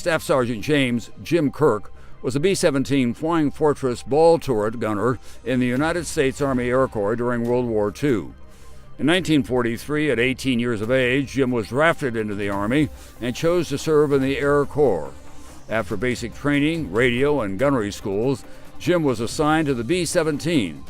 Staff Sergeant James Jim Kirk was a B-17 Flying Fortress ball turret gunner in the United States Army Air Corps during World War II. In 1943, at 18 years of age, Jim was drafted into the Army and chose to serve in the Air Corps. After basic training, radio, and gunnery schools, Jim was assigned to the B-17.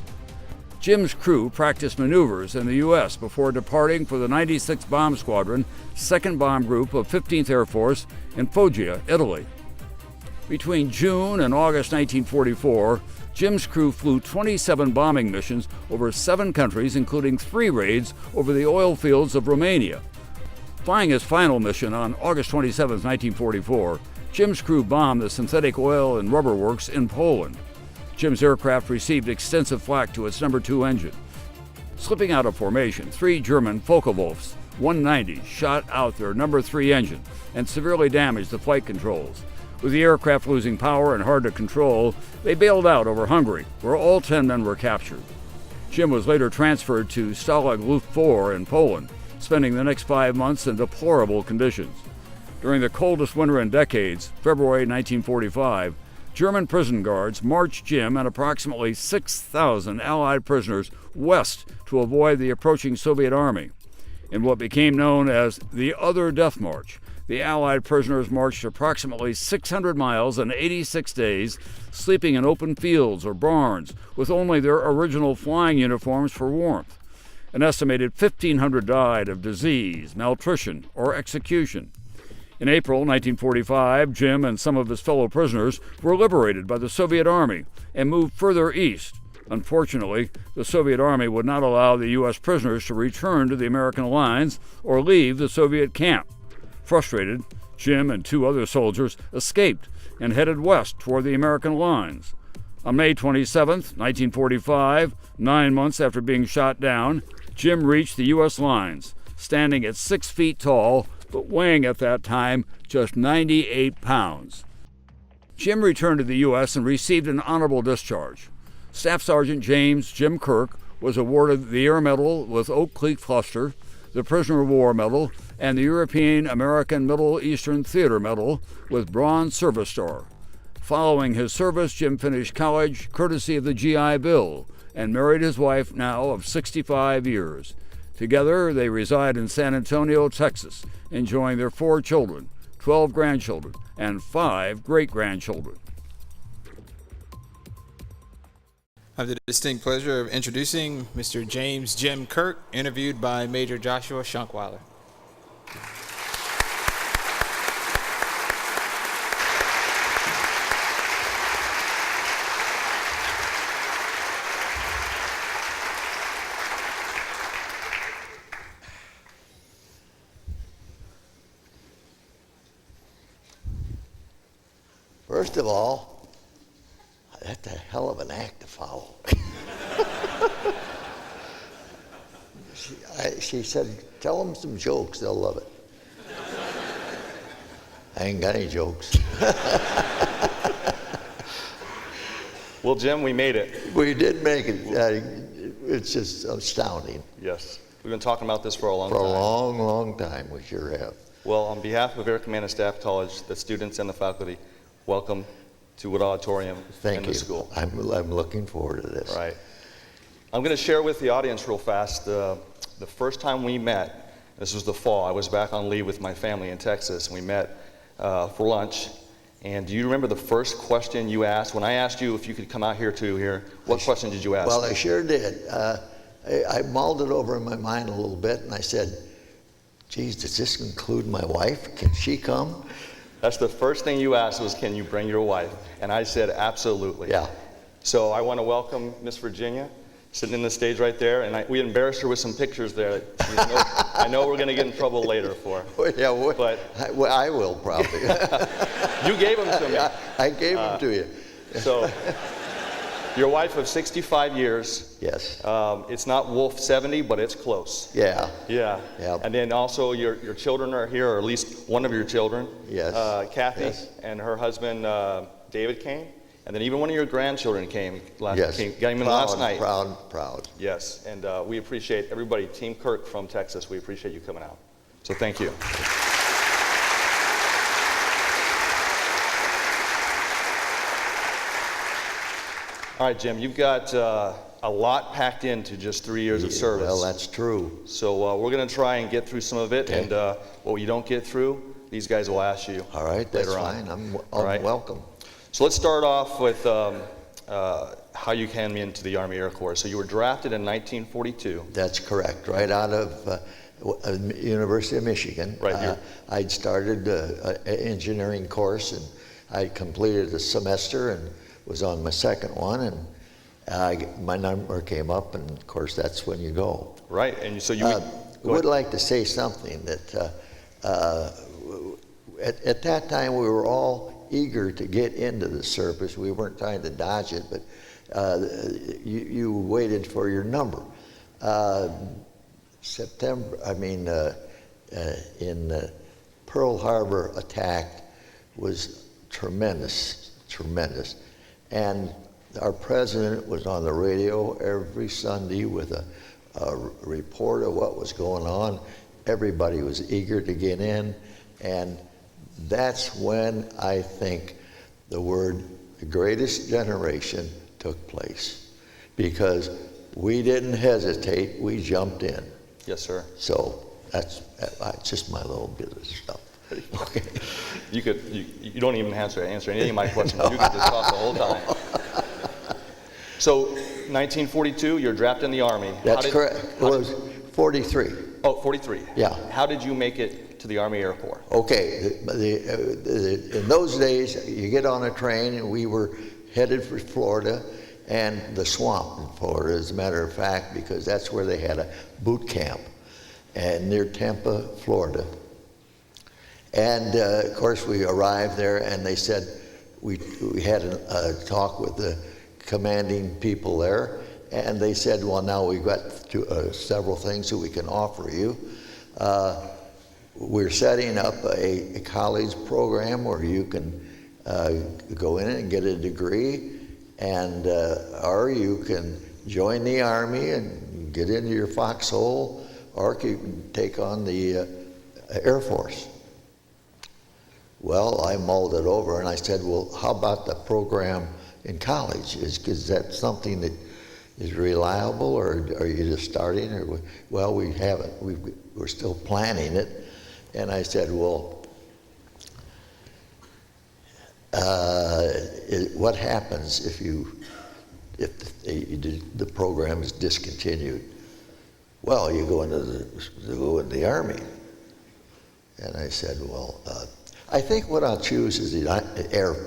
Jim's crew practiced maneuvers in the U.S. before departing for the 96th Bomb Squadron, 2nd Bomb Group of 15th Air Force in Foggia, Italy. Between June and August 1944, Jim's crew flew 27 bombing missions over 7 countries, including 3 raids over the oil fields of Romania. Flying his final mission on August 27, 1944, Jim's crew bombed the synthetic oil and rubber works in Poland. Jim's aircraft received extensive flak to its No. 2 engine. Slipping out of formation, 3 German Focke-Wulfs 190s shot out their No. 3 engine and severely damaged the flight controls. With the aircraft losing power and hard to control, they bailed out over Hungary, where all 10 men were captured. Jim was later transferred to Stalag Luft IV in Poland, spending the next 5 months in deplorable conditions. During the coldest winter in decades, February 1945, German prison guards marched Jim and approximately 6,000 Allied prisoners west to avoid the approaching Soviet army. In what became known as the Other Death March, the Allied prisoners marched approximately 600 miles in 86 days, sleeping in open fields or barns with only their original flying uniforms for warmth. An estimated 1,500 died of disease, malnutrition, or execution. In April 1945, Jim and some of his fellow prisoners were liberated by the Soviet Army and moved further east. Unfortunately, the Soviet Army would not allow the U.S. prisoners to return to the American lines or leave the Soviet camp. Frustrated, Jim and 2 other soldiers escaped and headed west toward the American lines. On May 27, 1945, 9 months after being shot down, Jim reached the U.S. lines, standing at 6 feet tall, but weighing at that time just 98 pounds. Jim returned to the U.S. and received an honorable discharge. Staff Sergeant James Jim Kirk was awarded the Air Medal with Oak Creek Cluster, the Prisoner of War Medal, and the European American Middle Eastern Theater Medal with Bronze Service Star. Following his service, Jim finished college courtesy of the GI Bill and married his wife, now of 65 years. Together, they reside in San Antonio, Texas, enjoying their 4 children, 12 grandchildren, and 5 great-grandchildren. I have the distinct pleasure of introducing Mr. James Jim Kirk, interviewed by Major Joshua Schunkweiler. First of all, that's a hell of an act to follow. She said, tell them some jokes, they'll love it. I ain't got any jokes. Well, Jim, we made it. We did make it. It's just astounding. Yes. We've been talking about this for a long time. For a long, long time, we sure have. Well, on behalf of Air Command and Staff College, the students and the faculty, welcome to Wood Auditorium Thank in you. the school. I'm looking forward to this. Right. I'm going to share with the audience real fast the first time we met. This was the fall. I was back on leave with my family in Texas. We met for lunch. And do you remember the first question you asked? When I asked you if you could come out here what question did you ask? Well, I sure did. I mulled it over in my mind a little bit, and I said, geez, does this include my wife? Can she come? That's the first thing you asked was, can you bring your wife? And I said, absolutely. Yeah. So I want to welcome Miss Virginia, sitting in the stage right there, and we embarrassed her with some pictures there. I know we're going to get in trouble later for. Well, yeah, but I will probably. You gave them to me. I gave them to you. So, your wife of 65 years. Yes. It's not Wolf 70, but it's close. Yeah. Yeah. Yeah. And then also your children are here, or at least one of your children. Yes. Kathy Yes. and her husband David came, and then even one of your grandchildren came got him in Proud, last night. Proud. Yes, and we appreciate everybody. Team Kirk from Texas, we appreciate you coming out. So thank you. All right, Jim, you've got a lot packed into just 3 years of service. Well, that's true. So we're going to try and get through some of it, and what you don't get through, these guys will ask you. All right, that's later on. fine. I'm All right. welcome. So let's start off with how you came into the Army Air Corps. So you were drafted in 1942. That's correct. Right out of University of Michigan. Right here. I'd started an engineering course, and I completed a semester and was on my second one, and my number came up, and of course that's when you go. Right, and so you would like to say something that at that time we were all eager to get into the service. We weren't trying to dodge it, but you waited for your number. In Pearl Harbor attack was tremendous. And our president was on the radio every Sunday with a report of what was going on. Everybody was eager to get in, and that's when I think the word the greatest generation took place, because we didn't hesitate, we jumped in. Yes, sir. So that's just my little bit of stuff. Okay. You don't even answer any of my questions. No. You could just talk the whole time. So 1942, you're drafted in the Army. That's correct. It was 43. Oh, 43. Yeah. How did you make it to the Army Air Corps? Okay. In those days, you get on a train, and we were headed for Florida and the swamp in Florida, as a matter of fact, because that's where they had a boot camp, and near Tampa, Florida. And of course, we arrived there, and they said we had a talk with the commanding people there, and they said, well, now we've got several things that we can offer you. We're setting up a college program where you can go in and get a degree, and or you can join the Army and get into your foxhole, or you can take on the Air Force. Well, I mulled it over, and I said, well, how about the program in college? Is that something that is reliable, or are you just starting? Or, well, we haven't. We're still planning it. And I said, well, what happens if the program is discontinued? Well, you go into the Army. And I said, well, I think what I'll choose is the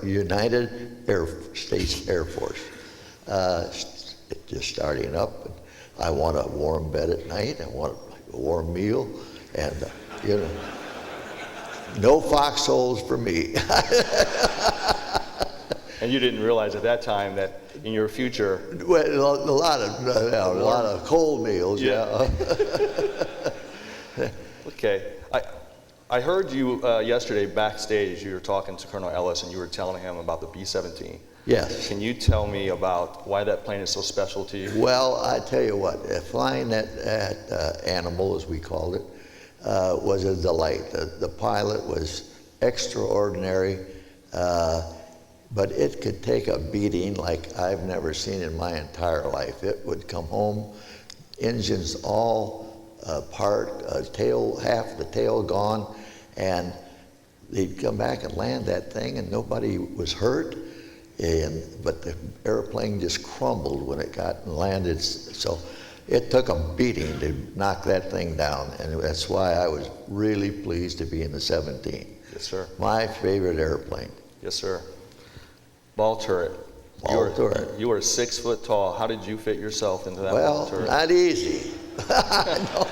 United States Air Force. Just starting up, and I want a warm bed at night. I want a warm meal, and no foxholes for me. And you didn't realize at that time that in your future, well, a lot of cold meals. Yeah. Okay. I heard you yesterday backstage. You were talking to Colonel Ellis, and you were telling him about the B-17. Yes. Can you tell me about why that plane is so special to you? Well, I tell you what, flying that animal, as we called it, was a delight. The pilot was extraordinary, but it could take a beating like I've never seen in my entire life. It would come home, engines all apart, half the tail gone, and they'd come back and land that thing, and nobody was hurt. But the airplane just crumbled when it got and landed. So it took a beating to knock that thing down, and that's why I was really pleased to be in the 17. Yes, sir. My favorite airplane. Yes, sir. Ball turret. Turret. You were 6 foot tall. How did you fit yourself into that ball turret? Well, not easy. No.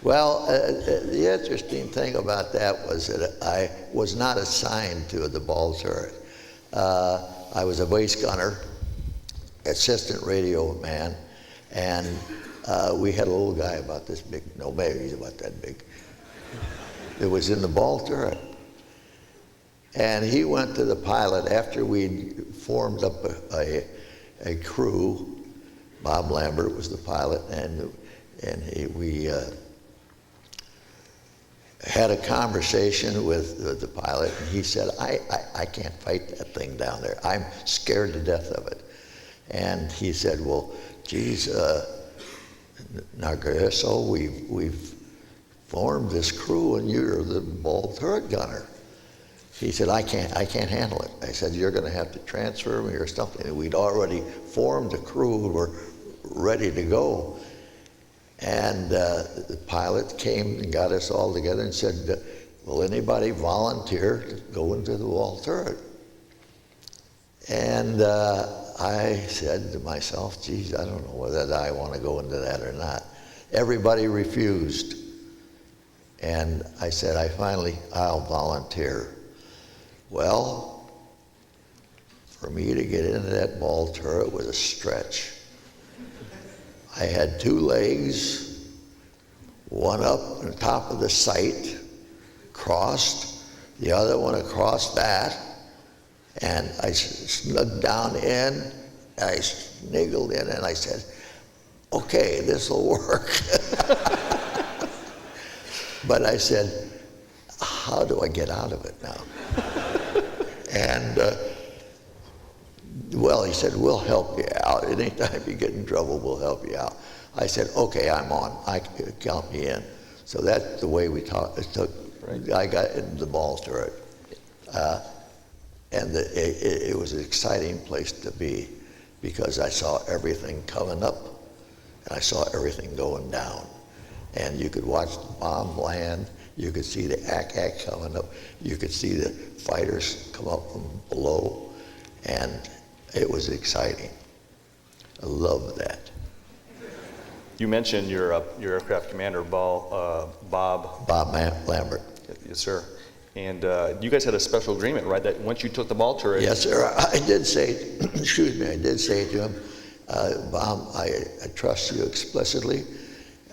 Well, the interesting thing about that was that I was not assigned to the ball turret. I was a base gunner, assistant radio man, and we had a little guy about this big, no, maybe he's about that big. It was in the ball turret. And he went to the pilot after we'd formed up a crew. Bob Lambert was the pilot, and we had a conversation with the pilot, and he said, I can't fight that thing down there. I'm scared to death of it. And he said, well, geez, Nargasso, we've formed this crew and you're the ball turret gunner. He said, I can't handle it. I said, you're going to have to transfer me or something. And we'd already formed a crew, were ready to go. And the pilot came and got us all together and said, will anybody volunteer to go into the wall turret? And I said to myself, geez, I don't know whether I want to go into that or not. Everybody refused. And I said, I'll volunteer. Well, for me to get into that ball turret was a stretch. I had two legs, one up on top of the sight, crossed, the other one across that, and I snugged down in, I sniggled in, and I said, okay, this'll work. But I said, how do I get out of it now? And, well, he said, we'll help you out. Anytime you get in trouble, we'll help you out. I said, okay, I'm on. Count me in. So that's the way we talked. Right. I got into the ball turret. And it was an exciting place to be because I saw everything coming up and I saw everything going down. And you could watch the bomb land. You could see the ack-ack coming up. You could see the fighters come up from below. And it was exciting. I loved that. You mentioned your aircraft commander, Bob Lambert. Yes, sir. And you guys had a special agreement, right? That once you took the ball turret. Yes, sir. I did say, excuse me, I did say to him, Bob, I trust you explicitly.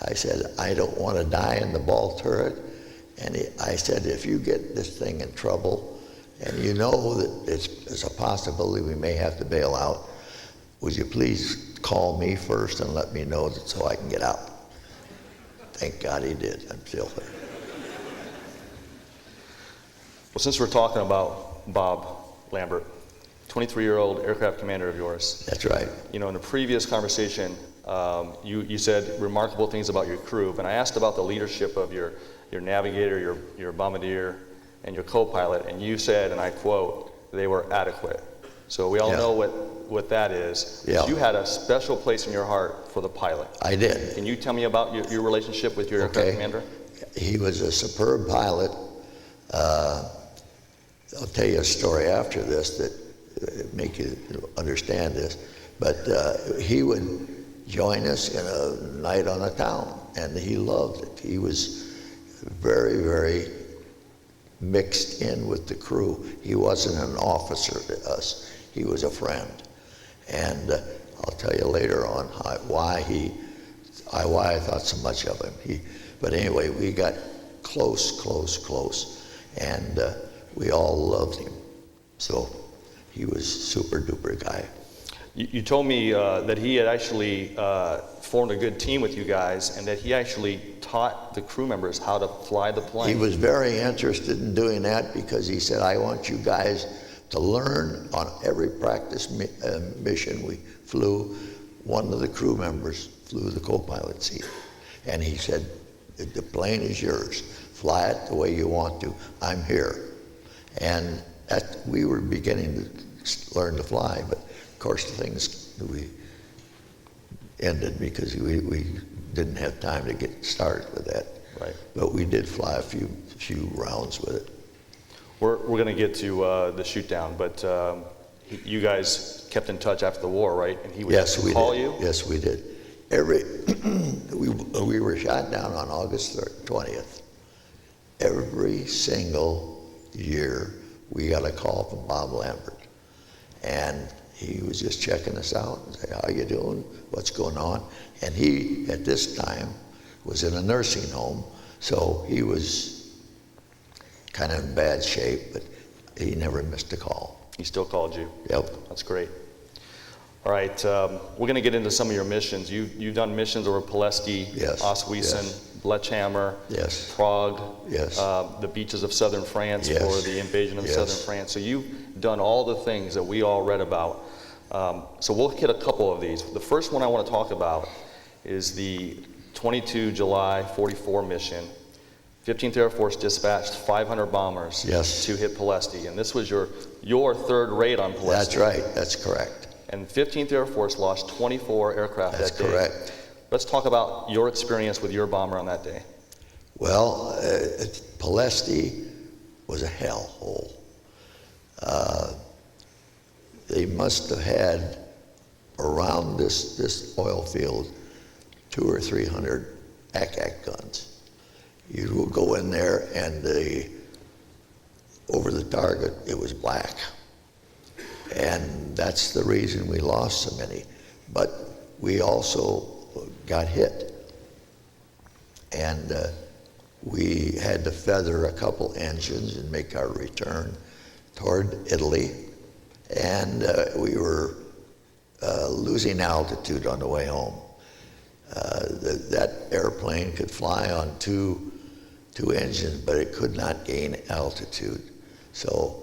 I said, I don't want to die in the ball turret. And I said, if you get this thing in trouble, and you know that there's a possibility we may have to bail out, would you please call me first and let me know so I can get out? Thank God he did. I'm still there. Well, since we're talking about Bob Lambert, 23-year-old aircraft commander of yours. That's right. You know, in a previous conversation, you said remarkable things about your crew, and I asked about the leadership of your navigator, your bombardier, and your co-pilot, and you said, and I quote, they were adequate. So we all know what that is. Yeah. You had a special place in your heart for the pilot. I did. Can you tell me about your relationship with your aircraft commander? He was a superb pilot. I'll tell you a story after this that make you understand this. But he would join us in a night on the town, and he loved it. He was very, very mixed in with the crew. He wasn't an officer to us. He was a friend. And I'll tell you later on why I thought so much of him. But anyway, we got close. And we all loved him. So he was super duper guy. You told me that he had actually formed a good team with you guys, and that he actually taught the crew members how to fly the plane. He was very interested in doing that because he said, I want you guys to learn on every practice mission we flew. One of the crew members flew the co-pilot seat. And he said, the plane is yours. Fly it the way you want to. I'm here. And we were beginning to learn to fly, but of course the things we ended because we didn't have time to get started with that. Right. But we did fly a few rounds with it. We're going to get to the shoot down, but you guys kept in touch after the war, right? And he would call you? Yes, we did. We were shot down on August 20th. Every single year, we got a call from Bob Lambert. And he was just checking us out and say, how you doing? What's going on? And he, at this time, was in a nursing home, so he was kind of in bad shape, but he never missed a call. He still called you? Yep. That's great. All right, we're going to get into some of your missions. You've done missions over Ploesti, Oswiecim, Blechhammer, Prague, the beaches of southern France for the invasion of southern France. So you've done all the things that we all read about. So we'll hit a couple of these. The first one I want to talk about is the 22 July 44 mission. 15th Air Force dispatched 500 bombers to hit Ploesti, and this was your third raid on Ploesti. That's right, that's correct. And 15th Air Force lost 24 aircraft that day. That's correct. Let's talk about your experience with your bomber on that day. Well, Ploesti was a hellhole. They must have had around this oil field 200 or 300 ACAC guns. You would go in there and over the target it was black. And that's the reason we lost so many. But we also got hit. And we had to feather a couple engines and make our return toward Italy. And we were losing altitude on the way home. That airplane could fly on two engines, but it could not gain altitude. So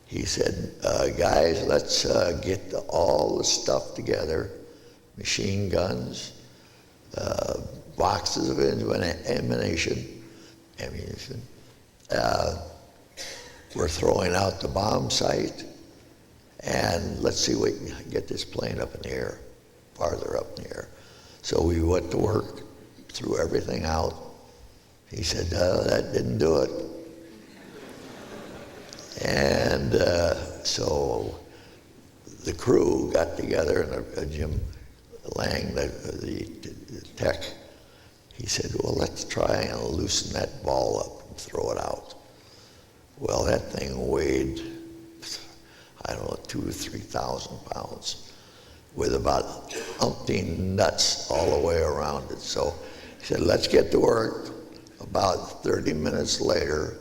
he said, guys, let's get all the stuff together, machine guns, boxes of ammunition. We're throwing out the bomb site, and let's see if we can get this plane up in the air, farther up in the air. So we went to work, threw everything out. He said, that didn't do it. And so the crew got together, and Jim Lang, the tech, he said, well, let's try and loosen that ball up and throw it out. Well, that thing weighed, I don't know, 2,000 or 3,000 pounds with about umpteen nuts all the way around it. So he said, let's get to work. About 30 minutes later,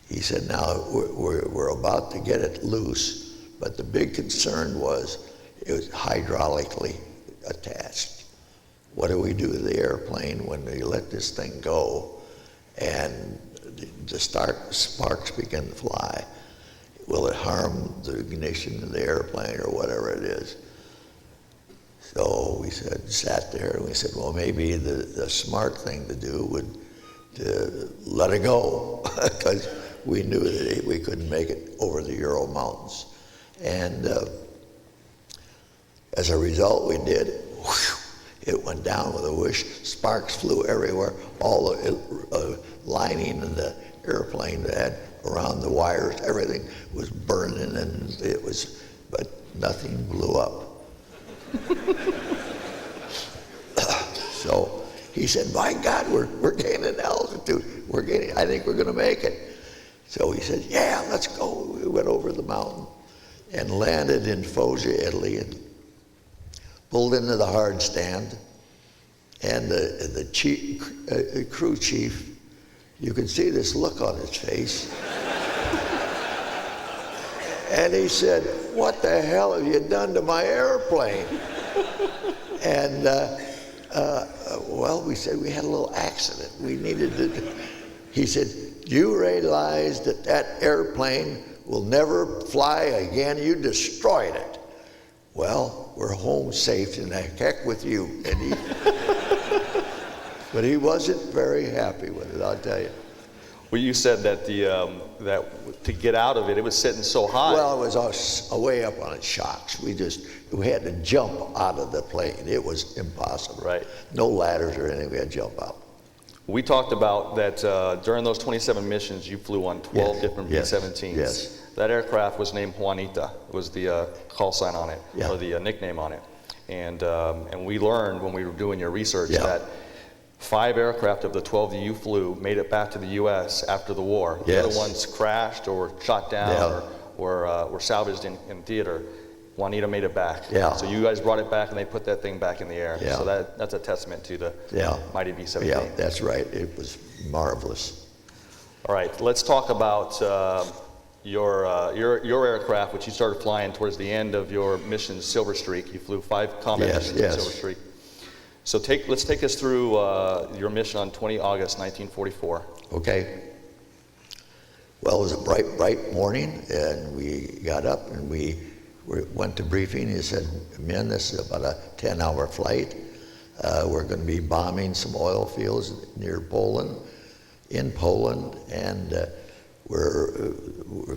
he said, now we're about to get it loose, but the big concern was it was hydraulically attached. What do we do with the airplane when we let this thing go and the sparks begin to fly? Will it harm the ignition of the airplane or whatever it is? So we sat there and we said, well, maybe the smart thing to do would to let it go, because we knew that we couldn't make it over the Ural Mountains. And as a result, we did. It went down with a whoosh. Sparks flew everywhere. All the lining in the airplane that had around the wires, everything was burning, and but nothing blew up. So he said, by God, we're gaining altitude. I think we're going to make it. So he said, yeah, let's go. We went over the mountain and landed in Foggia, Italy, and pulled into the hard stand. And the crew chief, you can see this look on his face. And he said, what the hell have you done to my airplane? And well, we said we had a little accident. We needed to. He said, you realize that airplane will never fly again? You destroyed it. Well, we're home safe, and the heck with you. And but he wasn't very happy with it, I'll tell you. Well, you said that that to get out of it, it was sitting so high. Well, it was way up on its shocks. We had to jump out of the plane. It was impossible. Right. No ladders or anything. We had to jump out. We talked about that during those 27 missions, you flew on 12 different B-17s. Yes. That aircraft was named Juanita. It was the call sign on it, or the nickname on it. And we learned when we were doing your research that 5 aircraft of the 12 that you flew made it back to the U.S. after the war. The other ones crashed or were shot down or were salvaged in theater. Juanita made it back. Yeah. So you guys brought it back, and they put that thing back in the air. Yeah. So that's a testament to the mighty B-17. Yeah, that's right. It was marvelous. All right, let's talk about your aircraft, which you started flying towards the end of your mission, Silver Streak. You flew 5 combat missions in Silver Streak. So let's take us through your mission on 20 August 1944. Okay. Well, it was a bright morning, and we got up and we We went to briefing. He said, men, this is about a 10-hour flight. We're going to be bombing some oil fields near Poland, in Poland, and we're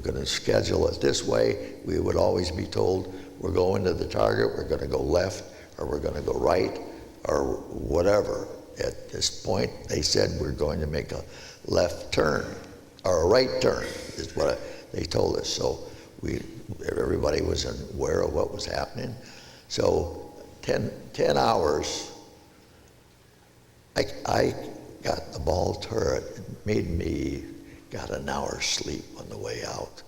going to schedule it this way. We would always be told, we're going to the target, we're going to go left, or we're going to go right, or whatever. At this point, they said we're going to make a left turn, or a right turn, is what they told us. So everybody was aware of what was happening. So 10 hours, I got the ball turret. It made me got an hour's sleep on the way out.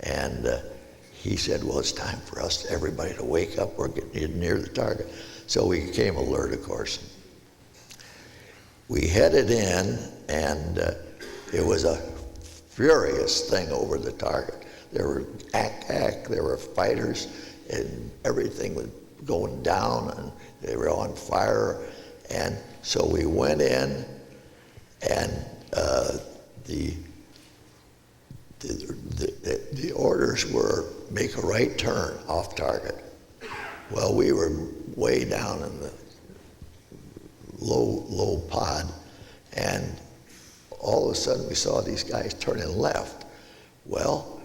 And he said, well, it's time for us, everybody, to wake up. We're getting near the target. So we became alert, of course. We headed in, and it was a furious thing over the target. There were there were fighters, and everything was going down, and they were on fire. And so we went in, and the orders were make a right turn off target. Well, we were way down in the low pod, and all of a sudden we saw these guys turning left. Well,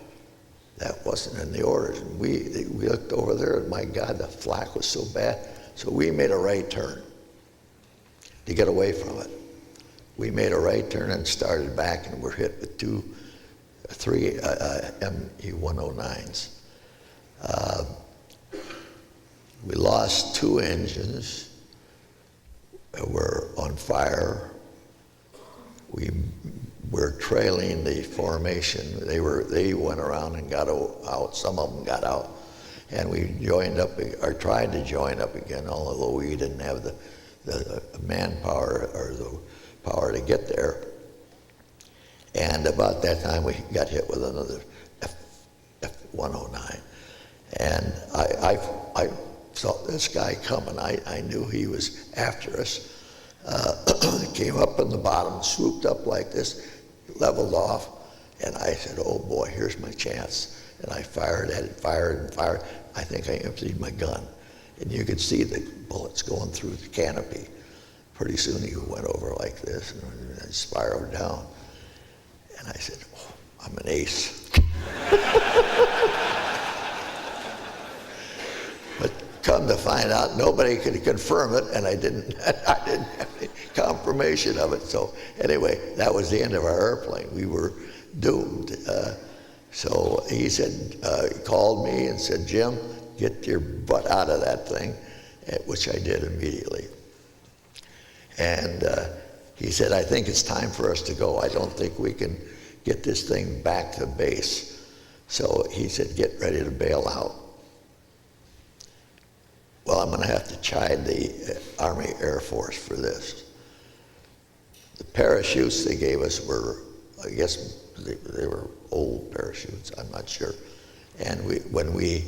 that wasn't in the orders. And we looked over there, and my God, the flak was so bad. So we made a right turn to get away from it. We made a right turn and started back, and were hit with three ME-109s. We lost 2 engines. Were on fire. We were trailing the formation. They went around and got out. Some of them got out, and we joined up, or tried to join up again, although we didn't have the manpower or the power to get there. And about that time, we got hit with another F-109, and I saw this guy coming. I knew he was after us. Came up in the bottom, swooped up like this, leveled off, and I said, oh boy, here's my chance. And I fired at it, fired and fired. I think I emptied my gun. And you could see the bullets going through the canopy. Pretty soon he went over like this, and I spiraled down. And I said, oh, I'm an ace. But come to find out, nobody could confirm it, and I didn't have any confirmation of it. So anyway, that was the end of our airplane. We were doomed. So he said, he called me and said, Jim, get your butt out of that thing, which I did immediately. And he said, I think it's time for us to go. I don't think we can get this thing back to base. So he said, get ready to bail out. Well, I'm going to have to chide the Army Air Force for this. The parachutes they gave us were, I guess they were old parachutes, I'm not sure. And when we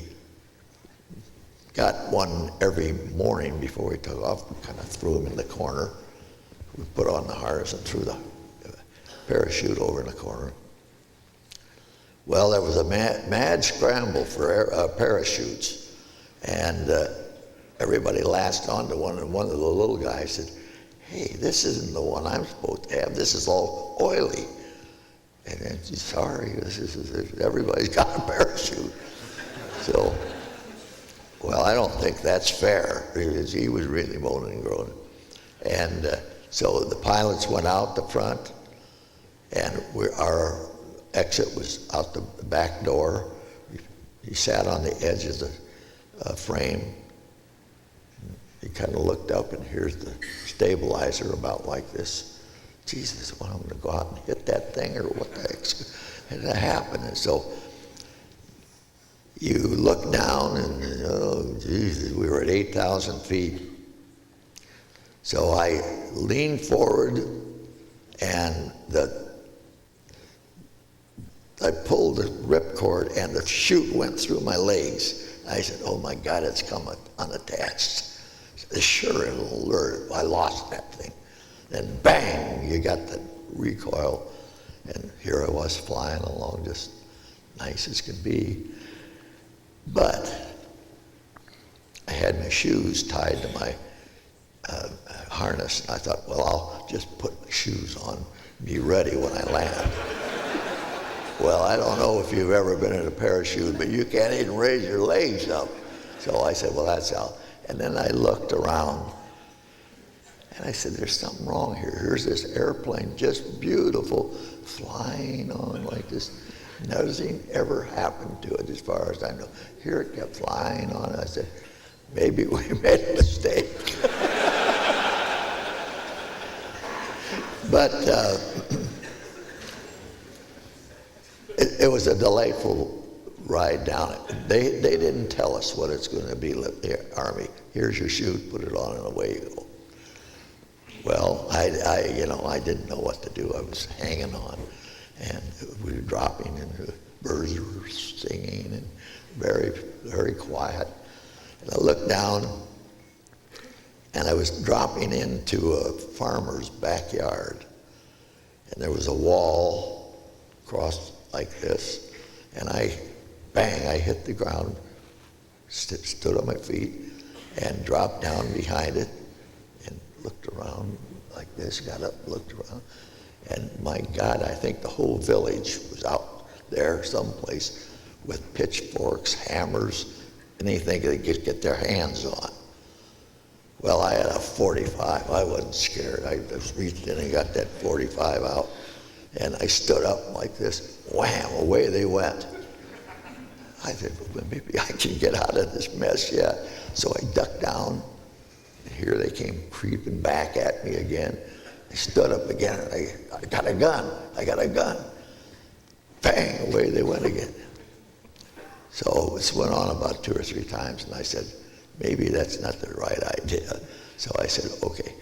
got one every morning before we took off, we kind of threw them in the corner. We put on the harness and threw the parachute over in the corner. Well, there was a mad scramble for parachutes, and everybody latched onto one, and one of the little guys said, hey, this isn't the one I'm supposed to have. This is all oily. And then, sorry, everybody's got a parachute. So, well, I don't think that's fair, because he was really moaning and groaning. And so the pilots went out the front, and our exit was out the back door. He sat on the edge of the frame. He kind of looked up, and here's the stabilizer about like this. Jesus, well, I'm going to go out and hit that thing, or what the heck's going to happen? And so you look down, and oh, Jesus, we were at 8,000 feet. So I leaned forward, and I pulled the ripcord, and the chute went through my legs. I said, oh my God, it's come unattached. Sure, it'll alert. I lost that thing. Then bang, you got the recoil. And here I was flying along, just nice as could be. But I had my shoes tied to my harness, and I thought, well, I'll just put my shoes on, be ready when I land. Well, I don't know if you've ever been in a parachute, but you can't even raise your legs up. So I said, well, that's out. And then I looked around, and I said, there's something wrong here. Here's this airplane, just beautiful, flying on like this. Nothing ever happened to it as far as I know. Here it kept flying on. I said, maybe we made a mistake. But it was a delightful ride down it. They didn't tell us what it's going to be, the Army. Here's your chute, put it on, and away you go. Well, I didn't know what to do. I was hanging on, and we were dropping, and the birds were singing, and very, very quiet. And I looked down, and I was dropping into a farmer's backyard, and there was a wall across like this, and I hit the ground, stood on my feet, and dropped down behind it, and looked around like this, got up, looked around, and my God, I think the whole village was out there someplace with pitchforks, hammers, anything they could get their hands on. Well, I had a 45. I wasn't scared. I just reached in and got that 45 out, and I stood up like this. Wham! Away they went. I said, well, maybe I can get out of this mess yet. So I ducked down, and here they came creeping back at me again. I stood up again, and I got a gun. I got a gun. Bang! Away they went again. So this went on about 2 or 3 times, and I said, maybe that's not the right idea. So I said, okay.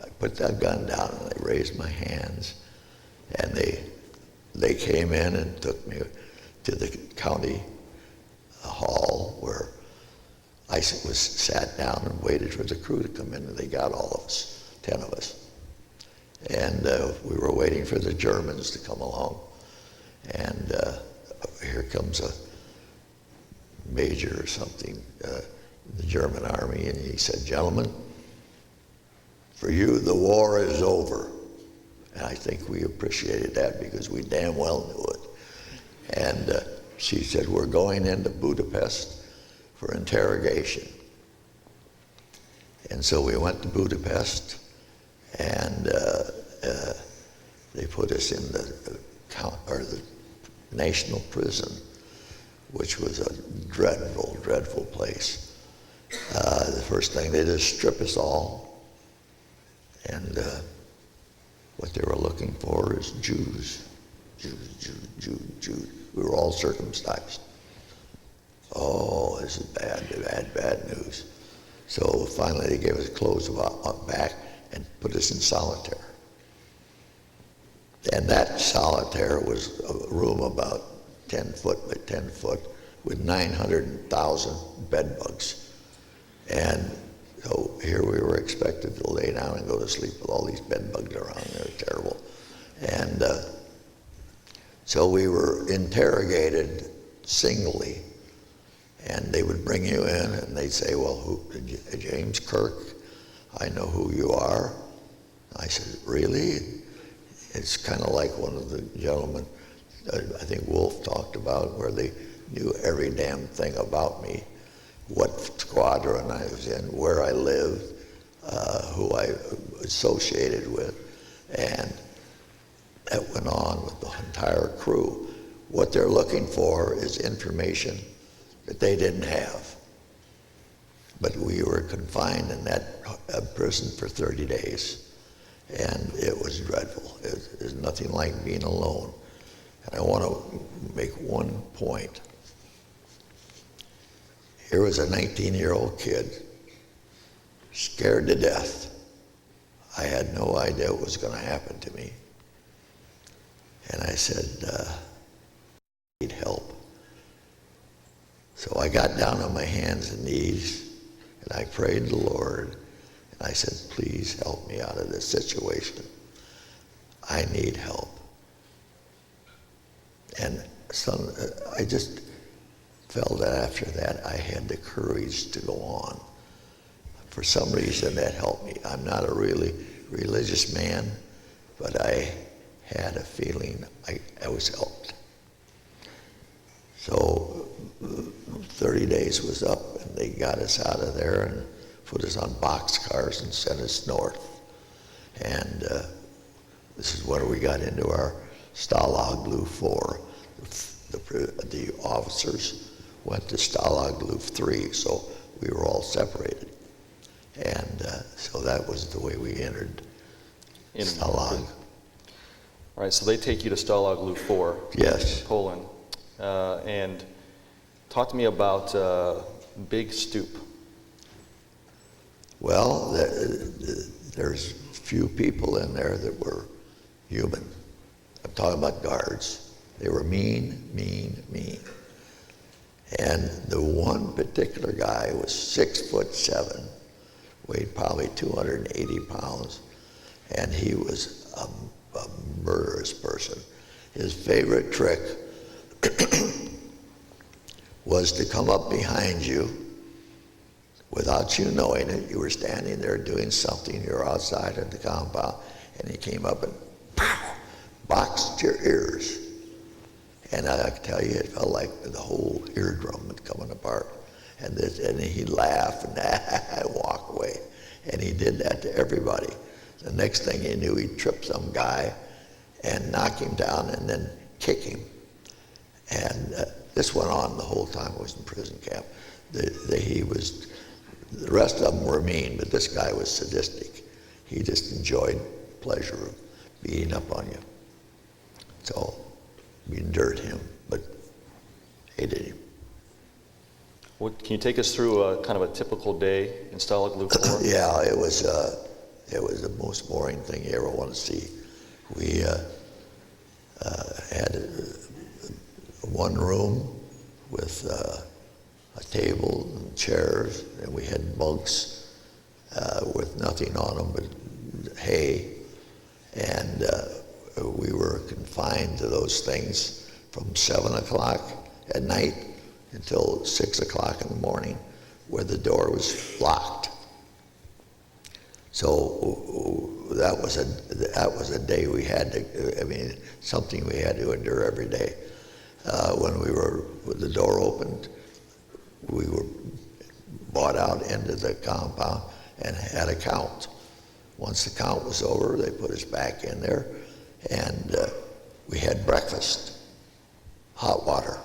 I put that gun down, and I raised my hands, and they came in and took me to the county hall where I was sat down and waited for the crew to come in, and they got all of us, 10 of us. And we were waiting for the Germans to come along. And here comes a major or something in the German army, and he said, gentlemen, for you the war is over. And I think we appreciated that because we damn well knew it. And she said, we're going into Budapest for interrogation. And so we went to Budapest, and they put us in the national prison, which was a dreadful, dreadful place. The first thing they did is strip us all, and what they were looking for is Jews. Jews. We were all circumcised. Oh, this is bad news. So finally they gave us clothes back and put us in solitary. And that solitary was a room about 10 foot by 10 foot with 900,000 bed bugs. And so here we were expected to lay down and go to sleep with all these bed bugs around. They were terrible. And so we were interrogated singly. And they would bring you in and they'd say, well, James Kirk, I know who you are. I said, really? It's kind of like one of the gentlemen, I think Wolf talked about, where they knew every damn thing about me, what squadron I was in, where I lived, who I associated with, and that went on with the entire crew. What they're looking for is information that they didn't have. But we were confined in that prison for 30 days, and it was dreadful. There's nothing like being alone. And I want to make one point. Here was a 19-year-old kid, scared to death. I had no idea what was going to happen to me. And I said, I need help. So I got down on my hands and knees, and I prayed to the Lord, and I said, please help me out of this situation. I need help. And I just felt that after that I had the courage to go on. For some reason that helped me. I'm not a really religious man, but I had a feeling I was helped. So 30 days was up, and they got us out of there and put us on boxcars and sent us north. And this is where we got into our Stalag Luft IV. The officers went to Stalag Luft III, so we were all separated. And so that was the way we entered Stalag. All right, so they take you to Stalag Luft IV, Yes. Poland, and talk to me about Big Stoop. Well, there's few people in there that were human. I'm talking about guards. They were mean, mean, mean. And the one particular guy was 6'7", weighed probably 280 pounds, and he was a murderous person. His favorite trick was to come up behind you without you knowing it. You were standing there doing something, you're outside of the compound, and he came up and pow, boxed your ears. And I can tell you, it felt like the whole eardrum was coming apart. And he'd laugh and walk away. And he did that to everybody. The next thing he knew, he'd trip some guy and knock him down and then kick him. And this went on the whole time I was in prison camp. The rest of them were mean, but this guy was sadistic. He just enjoyed pleasure of beating up on you. So we endured him, but hated him. Can you take us through a kind of a typical day in Stalag Luft IV? Yeah, it was the most boring thing you ever want to see. We had one room with a table and chairs, and we had bunks with nothing on them but hay, and we were confined to those things from 7 o'clock at night until 6 o'clock in the morning, where the door was locked. So that was a day we had to, something we had to endure every day. When the door opened, we were brought out into the compound and had a count. Once the count was over, they put us back in there, and we had breakfast, hot water.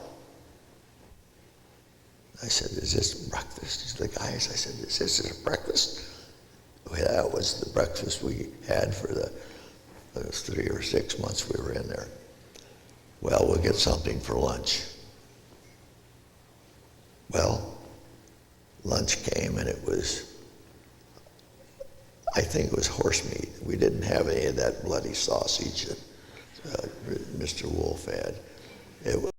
I said, "Is this breakfast?" The guys, I said, "Is this a breakfast?" That was the breakfast we had for the 3 or 6 months we were in there. Well, we'll get something for lunch. Well, lunch came, and it was, I think it was horse meat. We didn't have any of that bloody sausage that Mr. Wolf had. It